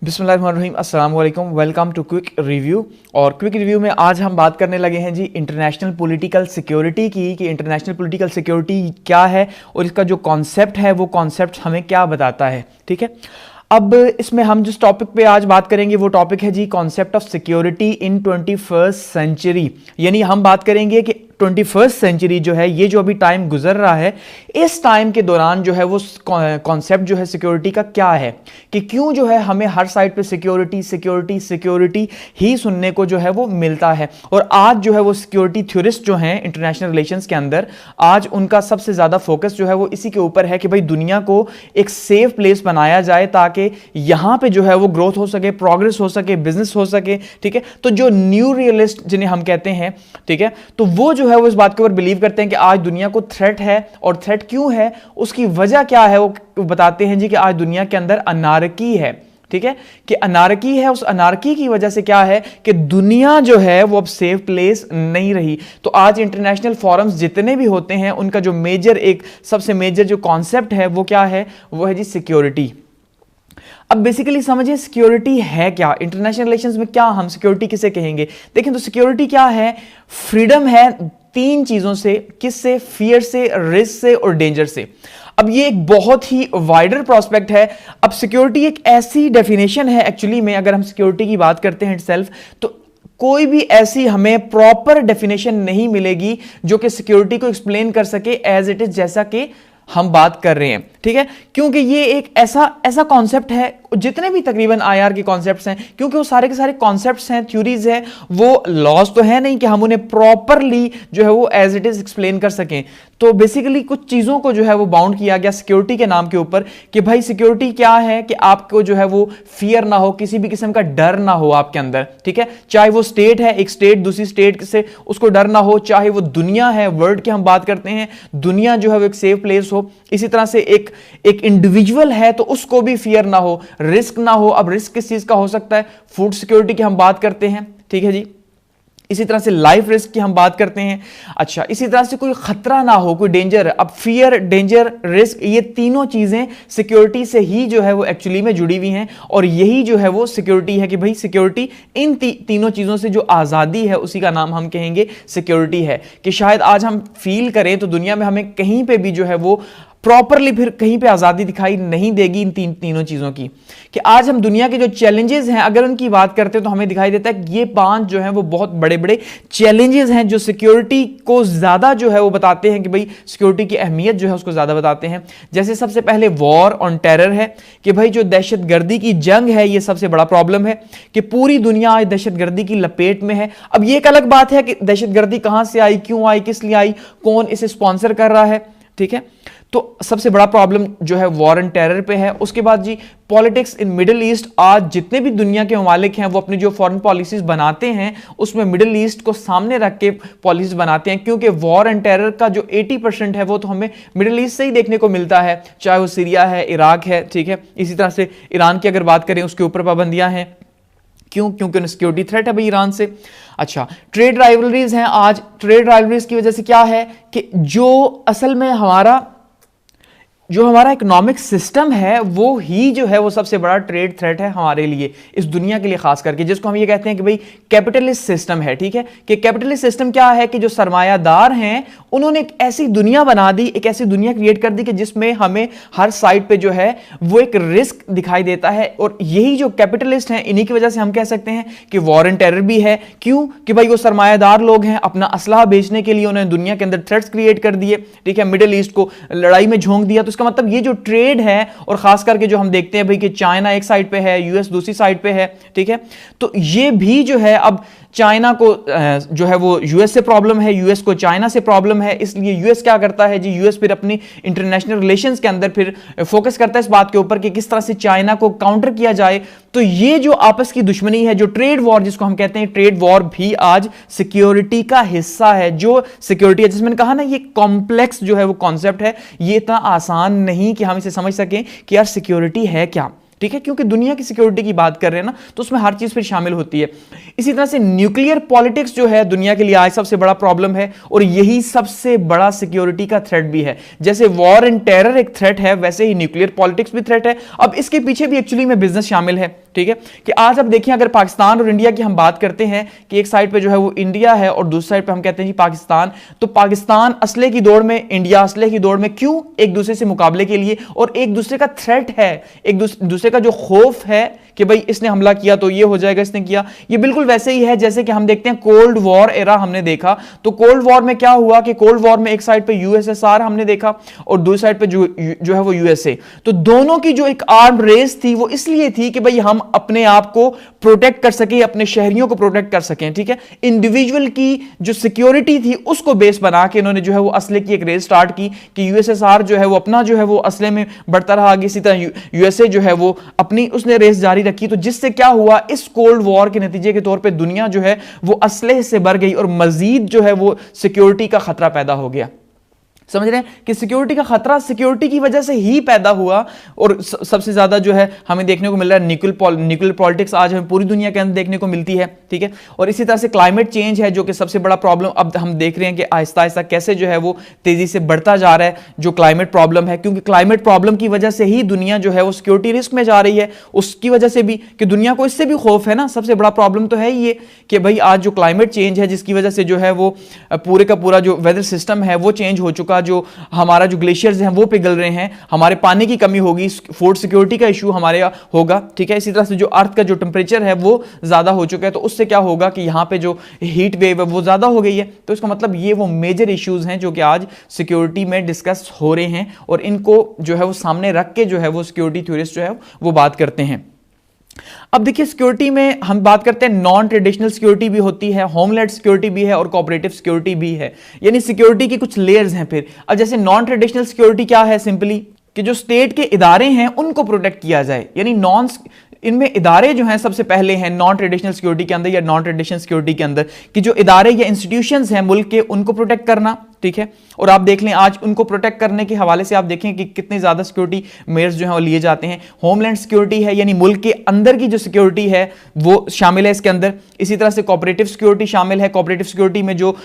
बिस्मिल्लाहिर्रहमानिर्रहीम, अस्सलाम वालेकुम। Welcome to quick review. और क्विक रिव्यू में आज हम बात करने लगे हैं जी इंटरनेशनल पॉलिटिकल सिक्योरिटी की, कि इंटरनेशनल पॉलिटिकल सिक्योरिटी क्या है और इसका जो कॉन्सेप्ट है वो कॉन्सेप्ट हमें क्या बताता है। ठीक है, अब इसमें हम जिस टॉपिक पे आज बात करेंगे वो टॉपिक है जी concept of security in 21st century. यानी हम बात करेंगे कि 21st सेंचुरी जो है, ये जो अभी टाइम गुजर रहा है, इस टाइम के दौरान जो है वो कॉन्सेप्ट जो है सिक्योरिटी का क्या है, कि क्यों जो है हमें हर साइड पे सिक्योरिटी सिक्योरिटी सिक्योरिटी ही सुनने को जो है वो मिलता है। और आज जो है वो सिक्योरिटी थ्योरिस्ट जो हैं इंटरनेशनल रिलेशंस के अंदर, आज उनका सबसे ज्यादा फोकस जो है वो इसी के ऊपर है कि भाई दुनिया को एक सेफ प्लेस बनाया जाए ताकि यहां पे जो है वो ग्रोथ हो सके, प्रोग्रेस हो सके, बिजनेस हो सके। ठीक है, तो जो न्यू रियलिस्ट जिन्हें हम कहते हैं, ठीक है, तो वो जो है वो इस बात के ऊपर बिलीव करते हैं कि आज दुनिया को थ्रेट है, और थ्रेट क्यों है, उसकी वजह क्या है, वो बताते हैं जी कि आज दुनिया के अंदर अनार्की है। ठीक है, कि अनार्की है, उस अनार्की की वजह से क्या है कि दुनिया जो है वो अब सेफ प्लेस नहीं रही। तो आज इंटरनेशनल फोरम्स जितने भी होते हैं उनका जो मेजर, एक सबसे मेजर जो कॉन्सेप्ट है वो क्या है, वो है जी सिक्योरिटी। अब बेसिकली समझिए सिक्योरिटी है क्या, इंटरनेशनल रिलेशंस में क्या हम सिक्योरिटी किसे कहेंगे। देखें तो सिक्योरिटी क्या है, फ्रीडम है तीन चीजों से, किससे, फियर से, रिस्क से और डेंजर से। अब ये एक बहुत ही वाइडर प्रोस्पेक्ट है। अब सिक्योरिटी एक ऐसी डेफिनेशन है एक्चुअली में, अगर हम सिक्योरिटी की बात करते हैं इटसेल्फ, तो कोई भी ऐसी हमें प्रॉपर डेफिनेशन नहीं मिलेगी जो कि सिक्योरिटी को एक्सप्लेन कर सके एज इट इज, जैसा कि हम बात कर रहे हैं। ठीक है, क्योंकि ये एक ऐसा कॉन्सेप्ट है, जितने भी तकरीबन आईआर के कॉन्सेप्ट्स हैं, क्योंकि वो सारे के सारे कॉन्सेप्ट्स हैं, थ्योरीज हैं, वो लॉज तो है नहीं कि हम उन्हें प्रॉपरली जो है वो एज इट इज एक्सप्लेन कर सकें। तो बेसिकली कुछ चीजों को जो है वो बाउंड किया गया सिक्योरिटी के नाम के ऊपर, कि भाई सिक्योरिटी क्या है, कि आपको जो है वो फियर ना हो, किसी भी किस्म का डर ना हो आपके अंदर। ठीक है, चाहे वो स्टेट है, एक स्टेट दूसरी स्टेट से उसको डर ना हो, चाहे वो दुनिया है, वर्ल्ड की हम बात करते हैं, दुनिया जो है वो एक सेफ प्लेस हो। इसी तरह से एक इंडिविजुअल है तो उसको भी फियर ना हो, रिस्क ना हो। अब रिस्क किस चीज का हो सकता है, फूड सिक्योरिटी की हम बात करते हैं। ठीक है जी, इसी तरह से लाइफ रिस्क की हम बात करते हैं। अच्छा, इसी तरह से कोई खतरा ना हो, कोई डेंजर। अब फियर, डेंजर, रिस्क, ये तीनों चीजें सिक्योरिटी से ही जो है वो एक्चुअली में जुड़ी हुई हैं, और यही जो है वो सिक्योरिटी है, कि भाई सिक्योरिटी इन तीनों चीजों से जो आजादी है उसी का नाम हम कहेंगे सिक्योरिटी है। कि शायद आज हम फील करें तो दुनिया में हमें कहीं पे भी जो है वो प्रॉपरली फिर कहीं पे आजादी दिखाई नहीं देगी इन तीनों चीजों की। कि आज हम दुनिया के जो चैलेंजेस हैं अगर उनकी बात करते हैं तो हमें दिखाई देता है कि ये पांच जो हैं वो बहुत बड़े बड़े चैलेंजेस हैं जो सिक्योरिटी को ज्यादा जो है वो बताते हैं, कि भाई सिक्योरिटी की अहमियत जो है उसको ज्यादा बताते हैं। जैसे सबसे पहले वॉर ऑन टेरर है, कि भाई जो दहशतगर्दी की जंग है ये सबसे बड़ा प्रॉब्लम है, कि पूरी दुनिया आज दहशतगर्दी की लपेट में है। अब ये एक अलग बात है कि दहशतगर्दी कहां से आई, क्यों आई, किस लिए आई, कौन इसे स्पॉन्सर कर रहा है। ठीक है, तो सबसे बड़ा प्रॉब्लम जो है वॉर एंड टेरर पे है। उसके बाद जी पॉलिटिक्स इन मिडिल ईस्ट, आज जितने भी दुनिया के ममालिक हैं वो अपनी जो फॉरेन पॉलिसीज बनाते हैं उसमें मिडिल ईस्ट को सामने रख के पॉलिसीज बनाते हैं, क्योंकि वॉर एंड टेरर का जो 80% है वो तो हमें मिडिल ईस्ट से ही देखने को मिलता है, चाहे वो सीरिया है, इराक है। ठीक है, इसी तरह से ईरान की अगर बात करें उसके ऊपर पाबंदियां हैं। क्यों? क्योंकि सिक्योरिटी थ्रेट है भाई ईरान से। अच्छा, ट्रेड राइवलरीज हैं। आज ट्रेड राइवलरीज की वजह से क्या है कि जो असल में हमारा इकोनॉमिक सिस्टम है वो ही जो है वो सबसे बड़ा ट्रेड थ्रेट है हमारे लिए, इस दुनिया के लिए खास करके, जिसको हम ये कहते हैं कि भाई कैपिटलिस्ट सिस्टम है। ठीक है, कि कैपिटलिस्ट सिस्टम क्या है, कि जो सरमायादार हैं उन्होंने एक ऐसी दुनिया बना दी, एक ऐसी दुनिया क्रिएट कर दी कि जिसमें हमें हर साइड पे जो है वो एक रिस्क दिखाई देता है। और यही जो कैपिटलिस्ट हैं इन्हीं की वजह से हम कह सकते हैं कि वॉर एंड टेरर भी है। क्यों? कि भाई वो सरमायादार लोग हैं, अपना असलहा बेचने के लिए उन्होंने दुनिया के अंदर थ्रेट्स क्रिएट कर दिए। ठीक है, मिडिल ईस्ट को लड़ाई में झोंक दिया। तो मतलब ये जो ट्रेड है, और खास करके जो हम देखते हैं भाई कि चाइना एक साइड पे है, यूएस दूसरी साइड पे है। ठीक है, तो ये भी जो है अब चाइना को जो है वो यूएस से प्रॉब्लम है, यूएस को चाइना से प्रॉब्लम है। इसलिए यूएस क्या करता है जी, यूएस फिर अपनी इंटरनेशनल रिलेशंस के अंदर फिर फोकस करता है इस बात के ऊपर कि किस तरह से चाइना को काउंटर किया जाए। तो ये जो आपस की दुश्मनी है, जो ट्रेड वॉर जिसको हम कहते हैं, ट्रेड वॉर भी आज सिक्योरिटी का हिस्सा है। जो सिक्योरिटी है, जिसमें मैंने कहा ना, ये कॉम्प्लेक्स जो है वो कॉन्सेप्ट है, ये इतना आसान नहीं कि हम इसे समझ सकें कि यार सिक्योरिटी है क्या। ठीक है, क्योंकि दुनिया की सिक्योरिटी की बात कर रहे हैं ना, तो उसमें हर चीज फिर शामिल होती है। इसी तरह से न्यूक्लियर पॉलिटिक्स जो है दुनिया के लिए आज सबसे बड़ा प्रॉब्लम है, और यही सबसे बड़ा सिक्योरिटी का थ्रेट भी है। जैसे वॉर एंड टेरर एक थ्रेट है, वैसे ही न्यूक्लियर पॉलिटिक्स भी थ्रेट है। अब इसके पीछे भी एक्चुअली में बिजनेस शामिल है। ठीक है, कि आज अब देखिए अगर पाकिस्तान और इंडिया की हम बात करते हैं कि एक साइड पे जो है वो इंडिया है और दूसरी साइड पे हम कहते हैं जी पाकिस्तान, तो पाकिस्तान असले की दौड़ में, इंडिया असले की दौड़ में, क्यों? एक दूसरे से मुकाबले के लिए, और एक दूसरे का थ्रेट है, एक दूसरे का जो खौफ है कि भाई इसने हमला किया तो ये हो जाएगा, इसने किया। ये बिल्कुल वैसे ही है जैसे कि हम देखते हैं कोल्ड वॉर एरा हमने देखा, तो कोल्ड वॉर में क्या हुआ कि कोल्ड वॉर में एक साइड पे यूएसएसआर हमने देखा और दूसरी साइड पे जो है वो यूएसए, तो दोनों की जो एक आर्म रेस थी वो इसलिए थी कि भाई हम अपने आप को प्रोटेक्ट कर सकें, अपने शहरियों को प्रोटेक्ट कर सकें, ठीक है। इंडिविजुअल की जो सिक्योरिटी थी उसको बेस बना के इन्होंने जो है वो असले की एक रेस स्टार्ट की कि यूएसएसआर जो है वो अपना जो है वो असले में बढ़ता रहा आगे, इसी तरह यूएसए जो है वो अपनी उसने रेस जारी रखी। तो जिससे क्या हुआ, इस कोल्ड वॉर के नतीजे के तौर पे दुनिया जो है वो असले से भर गई और मजीद जो है वो सिक्योरिटी का खतरा पैदा हो गया। समझ रहे हैं कि सिक्योरिटी का खतरा सिक्योरिटी की वजह से ही पैदा हुआ। और सबसे ज्यादा जो है हमें देखने को मिल रहा है न्यूक्लियर पॉलिटिक्स आज हमें पूरी दुनिया के अंदर देखने को मिलती है, ठीक है। और इसी तरह से क्लाइमेट चेंज है जो कि सबसे बड़ा प्रॉब्लम अब हम देख रहे हैं कि आहिस्ता आहिस्ता कैसे जो है वो तेजी से बढ़ता जा रहा है जो क्लाइमेट प्रॉब्लम है, क्योंकि क्लाइमेट प्रॉब्लम की वजह से ही दुनिया जो है वो सिक्योरिटी रिस्क में जा रही है। उसकी वजह से भी कि दुनिया को इससे भी खौफ है ना, सबसे बड़ा प्रॉब्लम तो है ही ये कि भाई आज जो क्लाइमेट चेंज है जिसकी वजह से जो है वो पूरे का पूरा जो वेदर सिस्टम है वो चेंज हो चुका, जो हमारा जो ग्लेशियर्स हैं वो पिघल रहे हैं, हमारे पानी की कमी होगी, फूड सिक्योरिटी का इशू हमारे होगा, ठीक है। इसी तरह से जो अर्थ का जो टेम्परेचर है वो ज्यादा हो चुका है, तो उससे क्या होगा कि यहां पे जो हीट वेव है वो ज्यादा हो गई है। तो इसका मतलब ये वो मेजर इश्यूज हैं जो कि आज सिक्योरिटी में डिस्कस हो रहे हैं और इनको जो है वो सामने रख के जो है वो सिक्योरिटी थ्योरिस्ट जो है वो बात करते हैं। अब देखिए सिक्योरिटी में हम बात करते हैं नॉन ट्रेडिशनल सिक्योरिटी भी होती है, होमलैंड सिक्योरिटी भी है और कोऑपरेटिव सिक्योरिटी भी है, यानी सिक्योरिटी की कुछ लेयर्स हैं। फिर अब जैसे नॉन ट्रेडिशनल सिक्योरिटी क्या है, सिंपली कि जो स्टेट के इदारे हैं उनको प्रोटेक्ट किया जाए, यानी इनमें इदारे जो हैं सबसे पहले हैं नॉन ट्रेडिशनल सिक्योरिटी के अंदर या नॉन ट्रेडिशनल सिक्योरिटी के अंदर कि जो इदारे या इंस्टीट्यूशंस हैं मुल्क के उनको प्रोटेक्ट करना, ठीक है। और आप देख लें आज उनको प्रोटेक्ट करने के हवाले से आप देखें कि कितने ज्यादा सिक्योरिटी मेयर्स जो हैं वो लिए जाते हैं। होमलैंड सिक्योरिटी है यानी मुल्क के अंदर की जो सिक्योरिटी है वो शामिल है इसके अंदर। इसी तरह से कोऑपरेटिव सिक्योरिटी शामिल है, कोऑपरेटिव सिक्योरिटी में जो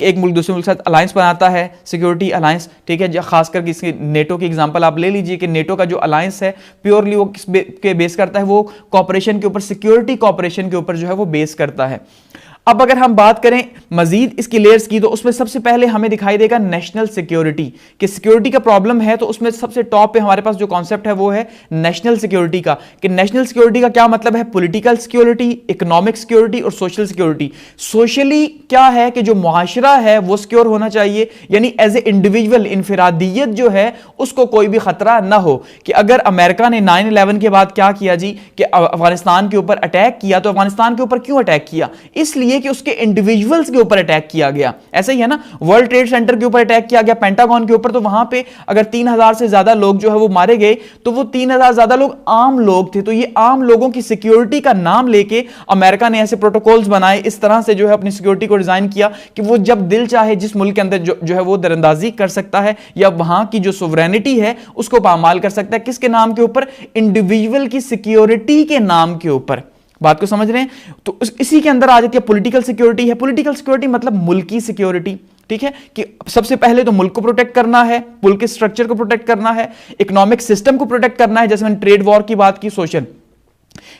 एक मुल्क दूसरे मुल्क के साथ अलायंस बनाता है, सिक्योरिटी अलायंस, ठीक है। खासकर इसकी नेटो की एग्जांपल आप ले लीजिए कि नेटो का जो अलायंस है प्योरली वो किस के बेस करता है, वो कॉपरेशन के ऊपर, सिक्योरिटी कॉपरेशन के ऊपर जो है वो बेस करता है। अब अगर हम बात करें मजीद इसकी लेयर्स की तो उसमें सबसे पहले हमें दिखाई देगा नेशनल सिक्योरिटी, कि सिक्योरिटी का प्रॉब्लम है तो उसमें सबसे टॉप पे हमारे पास जो कॉन्सेप्ट है वो है नेशनल सिक्योरिटी का। कि नेशनल सिक्योरिटी का क्या मतलब है, पॉलिटिकल सिक्योरिटी, इकोनॉमिक सिक्योरिटी और सोशल सिक्योरिटी। सोशली क्या है कि जो मुआशरा है वो सिक्योर होना चाहिए, यानी एज ए इंडिविजुअल इंफरादियत जो है उसको कोई भी खतरा ना हो। कि अगर अमेरिका ने 9/11 के बाद क्या किया जी कि अफगानिस्तान के ऊपर अटैक किया, तो अफगानिस्तान के ऊपर क्यों अटैक किया, इसलिए कि उसके इंडिविजुअल्स के ऊपर अटैक किया गया। ऐसा ही है ना, वर्ल्ड ट्रेड सेंटर के ऊपर अटैक किया गया, पेंटागन के ऊपर, तो वहां पे अगर 3000 से ज्यादा लोग जो है वो मारे गए तो वो 3000 ज्यादा लोग आम लोग थे। तो ये आम लोगों की सिक्योरिटी का नाम लेके अमेरिका ने ऐसे प्रोटोकॉल्स बनाए, इस तरह से जो है अपनी सिक्योरिटी को डिजाइन किया कि वो जब दिल चाहे जिस मुल्क के अंदर जो है वो दरअंदाजी कर सकता है या वहां की जो सोवरेनिटी है उसको पामाल कर सकता है। किसके नाम के ऊपर, इंडिविजुअल की सिक्योरिटी के नाम के ऊपर। बात को समझ रहे हैं? तो इसी के अंदर आ जाती है पॉलिटिकल सिक्योरिटी है। पॉलिटिकल सिक्योरिटी मतलब मुल्क की सिक्योरिटी, ठीक है, कि सबसे पहले तो मुल्क को प्रोटेक्ट करना है, मुल्क के स्ट्रक्चर को प्रोटेक्ट करना है, इकोनॉमिक सिस्टम को प्रोटेक्ट करना है, जैसे मैंने ट्रेड वॉर की बात की, सोशल।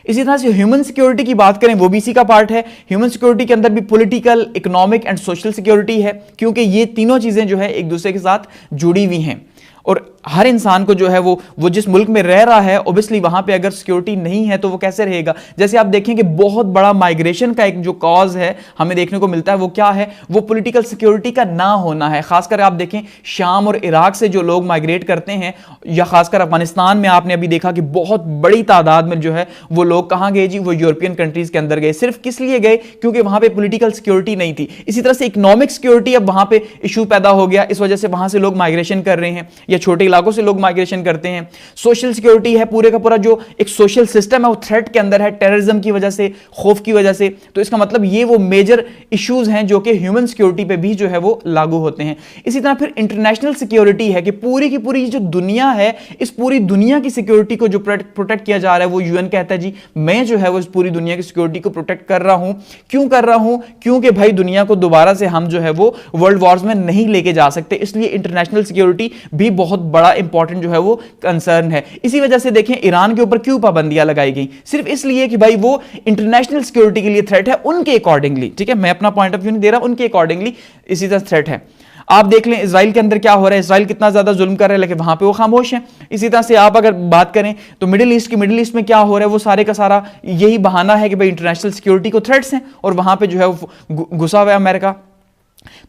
इसी तरह से ह्यूमन सिक्योरिटी की बात करें वो भी इसी का पार्ट है। ह्यूमन सिक्योरिटी के अंदर भी political, economic and social security है, क्योंकि ये तीनों चीजें जो है एक दूसरे के साथ जुड़ी हुई हैं। और हर इंसान को जो है वो जिस मुल्क में रह रहा है ऑब्वियसली वहां पे अगर सिक्योरिटी नहीं है तो वो कैसे रहेगा। जैसे आप देखें कि बहुत बड़ा माइग्रेशन का एक जो कॉज है हमें देखने को मिलता है वो क्या है, वो पॉलिटिकल सिक्योरिटी का ना होना है। खासकर आप देखें शाम और इराक से जो लोग माइग्रेट करते हैं, या खासकर अफगानिस्तान में आपने अभी देखा कि बहुत बड़ी तादाद में जो है वो लोग कहां गए जी, वो यूरोपियन कंट्रीज के अंदर गए। सिर्फ किस लिए गए, क्योंकि वहां पे पॉलिटिकल सिक्योरिटी नहीं थी। इसी तरह से इकोनॉमिक सिक्योरिटी अब वहां पे इशू पैदा हो गया, इस वजह से वहां से लोग माइग्रेशन कर रहे हैं या छोटे इलाकों से लोग माइग्रेशन करते हैं। सोशल सिक्योरिटी है, पूरे का पूरा जो एक सोशल सिस्टम है वो थ्रेट के अंदर है, टेररिज्म की वजह से, खौफ की वजह से। तो इसका मतलब ये वो मेजर इश्यूज हैं जो कि ह्यूमन सिक्योरिटी पे भी जो है वो लागू होते हैं। इसी तरह फिर इंटरनेशनल सिक्योरिटी है कि पूरी की पूरी जो दुनिया है, इस पूरी दुनिया की सिक्योरिटी को जो प्रोटेक्ट किया जा रहा है वो यूएन कहता है जी मैं जो है वो इस पूरी दुनिया की सिक्योरिटी को प्रोटेक्ट कर रहा हूं। क्यों कर रहा हूं, क्योंकि भाई दुनिया को दोबारा से हम जो है वो वर्ल्ड वॉर्स में नहीं लेके जा सकते, इसलिए इंटरनेशनल सिक्योरिटी भी बहुत बड़ा इंपॉर्टेंट जो है वो कंसर्न है। इसी वजह से देखें ईरान के ऊपर क्यों पाबंदियां लगाई गई, सिर्फ इसलिए कि भाई वो इंटरनेशनल सिक्योरिटी के लिए थ्रेट है उनके अकॉर्डिंगली, ठीक है, मैं अपना पॉइंट ऑफ व्यू नहीं दे रहा, उनके अकॉर्डिंगली इसी तरह थ्रेट है। आप देख लें इजराइल के अंदर क्या हो रहा है, इजराइल कितना ज्यादा जुल्म कर रहा है लेकिन वहां पे वो खामोश है। इसी तरह से आप अगर बात करें तो मिडिल ईस्ट में क्या हो रहा है, वो सारे का सारा यही बहाना है कि भाई इंटरनेशनल सिक्योरिटी को थ्रेट्स हैं और वहां पे जो है वो घुसा हुआ है अमेरिका।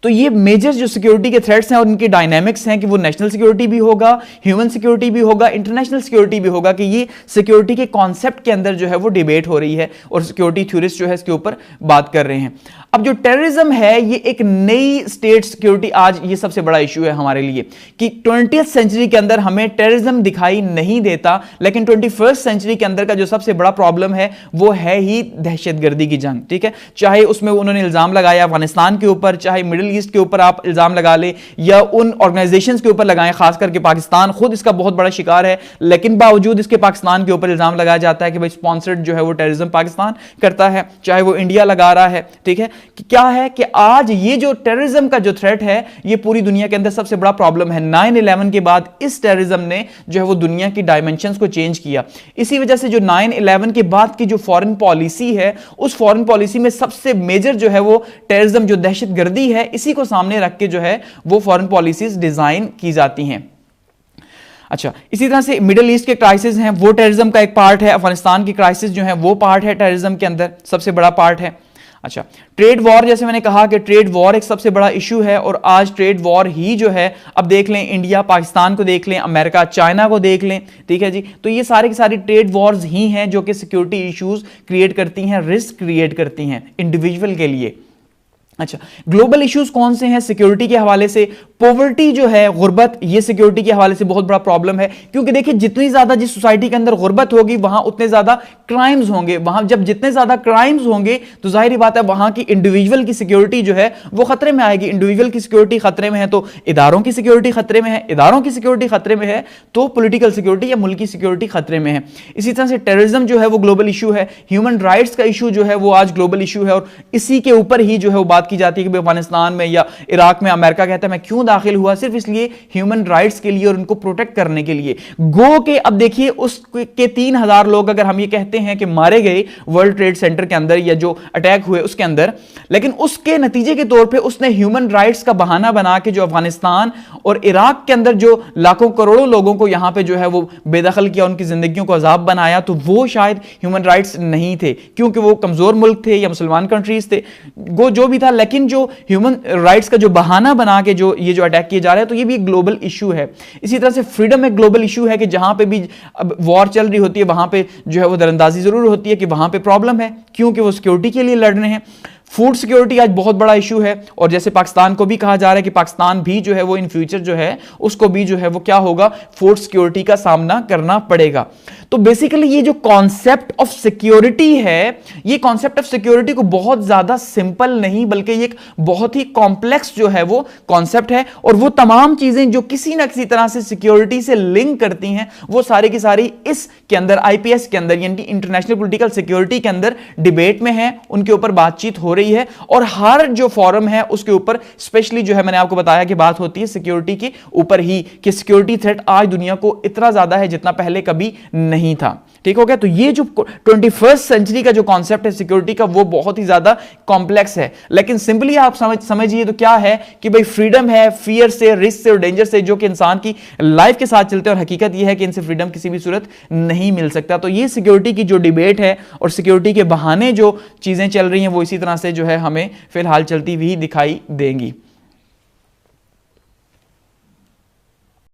तो ये मेजर जो सिक्योरिटी के थ्रेट्स हैं और इनके डायनामिक्स हैं कि वो नेशनल सिक्योरिटी भी होगा, ह्यूमन सिक्योरिटी भी होगा, इंटरनेशनल सिक्योरिटी भी होगा, कि ये सिक्योरिटी के कॉन्सेप्ट के अंदर जो है वो डिबेट हो रही है और सिक्योरिटी थ्योरिस्ट जो है इसके ऊपर बात कर रहे हैं। अब जो टेररिज्म है ये एक नई स्टेट सिक्योरिटी, आज ये सबसे बड़ा इशू है हमारे लिए कि 20th सेंचुरी के अंदर हमें टेररिज्म दिखाई नहीं देता, लेकिन 21st सेंचुरी के अंदर का जो सबसे बड़ा प्रॉब्लम है वो है ही दहशतगर्दी की जंग, ठीक है। चाहे उसमें उन्होंने इल्जाम लगाया अफगानिस्तान के ऊपर, चाहे मिडिल ईस्ट के ऊपर आप इल्जाम लगा ले या उन ऑर्गेनाइजेशंस के ऊपर लगाएं, खास करके पाकिस्तान खुद इसका बहुत बड़ा शिकार है, लेकिन बावजूद इसके पाकिस्तान के ऊपर इल्जाम लगाया जाता है कि भाई स्पॉन्सर्ड जो है वो टेररिज्म पाकिस्तान करता है, चाहे वो इंडिया लगा रहा है, ठीक है। कि क्या है कि आज ये जो टेररिज्म का जो थ्रेट है ये पूरी दुनिया के अंदर सबसे बड़ा प्रॉब्लम है। 9/11 के बाद इस टेररिज्म ने जो है वो दुनिया की डायमेंशंस को चेंज किया। इसी वजह से जो 9/11 के बाद की जो फॉरेन पॉलिसी है उस फॉरेन पॉलिसी में सबसे मेजर जो है वो टेररिज्म, जो दहशतगर्दी है, इसी को सामने रख के जो है वो फॉरेन पॉलिसीज डिजाइन की जाती हैं। अच्छा, इसी तरह से मिडिल ईस्ट के क्राइसिस हैं वो टेररिज्म का एक पार्ट है, अफगानिस्तान की क्राइसिस जो है वो पार्ट है टेररिज्म के अंदर, सबसे बड़ा पार्ट है। अच्छा, ट्रेड वॉर, जैसे मैंने कहा कि ट्रेड वॉर एक सबसे बड़ा इशू है और आज ट्रेड वॉर ही जो है, अब देख लें इंडिया पाकिस्तान को देख लें, अमेरिका चाइना को देख लें, ठीक है जी, तो ये सारी की सारी ट्रेड वॉर्स ही हैं जो कि सिक्योरिटी इश्यूज क्रिएट करती हैं, रिस्क क्रिएट करती हैं इंडिविजुअल के लिए। अच्छा, ग्लोबल इश्यूज कौन से हैं सिक्योरिटी के हवाले से? पॉवर्टी जो है, गुर्बत, ये सिक्योरिटी के हवाले से बहुत बड़ा प्रॉब्लम है, क्योंकि देखिए जितनी ज्यादा जिस सोसाइटी के अंदर गुर्बत होगी वहां उतने ज्यादा क्राइम्स होंगे, वहां जब जितने ज्यादा क्राइम्स होंगे तो जाहिर बात है वहां की इंडिविजुअल की सिक्योरिटी जो है वो खतरे में आएगी। इंडिविजुअल की सिक्योरिटी खतरे में है तो इदारों की सिक्योरिटी खतरे में है, इदारों की सिक्योरिटी खतरे में है तो पॉलिटिकल सिक्योरिटी या मुल्क की सिक्योरिटी खतरे में है। इसी तरह से टेररिज्म जो है वो ग्लोबल इशू है, ह्यूमन राइट्स का इशू जो है वो आज ग्लोबल इशू है और इसी के ऊपर ही जो है वो बात की जाती है कि अफगानिस्तान में या इराक में अमेरिका कहता है मैं क्यों दाखिल हुआ, सिर्फ इसलिए ह्यूमन राइट्स के लिए और उनको प्रोटेक्ट करने के लिए। गो के अब देखिए उसके 3000 लोग अगर हम ये कहते हैं कि मारे गए वर्ल्ड ट्रेड सेंटर के अंदर या जो अटैक हुए उसके अंदर, लेकिन उसके नतीजे के तौर पे उसने ह्यूमन राइट्स का बहाना बना के जो अफगानिस्तान और इराक के अंदर जो लाखों करोड़ों लोगों को यहां पे जो है वो बेदखल किया, उनकी जिंदगियों को अजाब बनाया, तो वो शायद ह्यूमन राइट्स नहीं थे क्योंकि वो कमजोर मुल्क थे या मुसलमान कंट्रीज थे, वो जो भी था। लेकिन जो ह्यूमन राइट्स का जो बहाना बना के जो ये जो अटैक किए जा रहे हैं तो ये भी एक ग्लोबल इशू है। इसी तरह से फ्रीडम एक ग्लोबल इशू है कि जहां पे भी अब वॉर चल रही होती है वहां पे जो है वो दरअंदाजी जरूर होती है कि वहां पे प्रॉब्लम है क्योंकि वो सिक्योरिटी के लिए लड़ रहे हैं। फूड सिक्योरिटी आज बहुत बड़ा इशू है और जैसे पाकिस्तान को भी कहा जा रहा है कि पाकिस्तान भी जो है वो इन फ्यूचर जो है उसको भी जो है वो क्या होगा, फूड सिक्योरिटी का सामना करना पड़ेगा। तो बेसिकली ये जो कॉन्सेप्ट ऑफ सिक्योरिटी है, ये कॉन्सेप्ट ऑफ सिक्योरिटी को बहुत ज्यादा सिंपल नहीं बल्कि ये एक बहुत ही कॉम्प्लेक्स जो है वो कॉन्सेप्ट है और वो तमाम चीजें जो किसी ना किसी तरह से सिक्योरिटी से लिंक करती हैं वो सारी की सारी इसके अंदर आईपीएस के अंदर यानी इंटरनेशनल पॉलिटिकल सिक्योरिटी के अंदर डिबेट में है, उनके ऊपर बातचीत हो रही है और हर जो फोरम है उसके ऊपर स्पेशली जो है मैंने आपको बताया कि बात होती है सिक्योरिटी के ऊपर ही कि सिक्योरिटी थ्रेट आज दुनिया को इतना ज्यादा है जितना पहले कभी नहीं था। ठीक हो गया। तो ये जो 21st सेंचुरी का जो कॉन्सेप्ट है सिक्योरिटी का वो बहुत ही ज्यादा कॉम्प्लेक्स है, लेकिन सिंपली आप समझिए तो क्या है कि भाई फ्रीडम है फियर से, रिस्क से और डेंजर से जो कि इंसान की लाइफ के साथ चलते हैं और हकीकत ये है कि इनसे फ्रीडम किसी भी सूरत नहीं मिल सकता। तो ये सिक्योरिटी की जो डिबेट है और सिक्योरिटी के बहाने जो चीजें चल रही हैं वो इसी तरह से जो है हमें फिलहाल चलती हुई दिखाई देंगी।